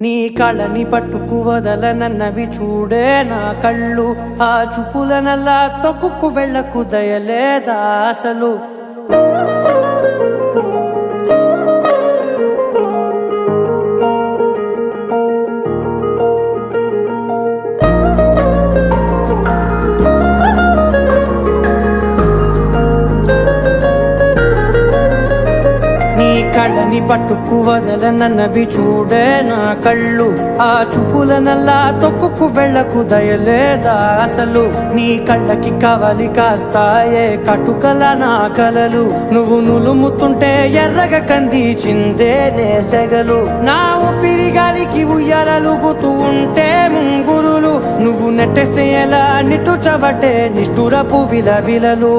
నీ కళని పట్టుకు వదలనన్నవి చూడే నా కళ్ళు. ఆ చూపులనల్లా తొక్కుకు వెళ్ళకు దయలేదా అసలు. కళ్ళని పట్టుకు వదలనన్నవి చూడే నా కళ్ళు. ఆ చూపులనల్లా తొక్కుకు వెళ్ళకు దయలేదా అసలు. నీ కళ్ళకి కవలి కాస్తాయే కటుకల నా కలలు. నువ్వు నులుముతుంటే ఎర్రగ కంది చిందే నేసెగలు. నా ఊపిరి గాలికి ఉయ్యాలలుగుతూ ఉంటే ముంగురులు. నువ్వు నెట్టేస్తే ఎలా నిట్టుచబట్టే నిష్ఠురపు విలవిలలు.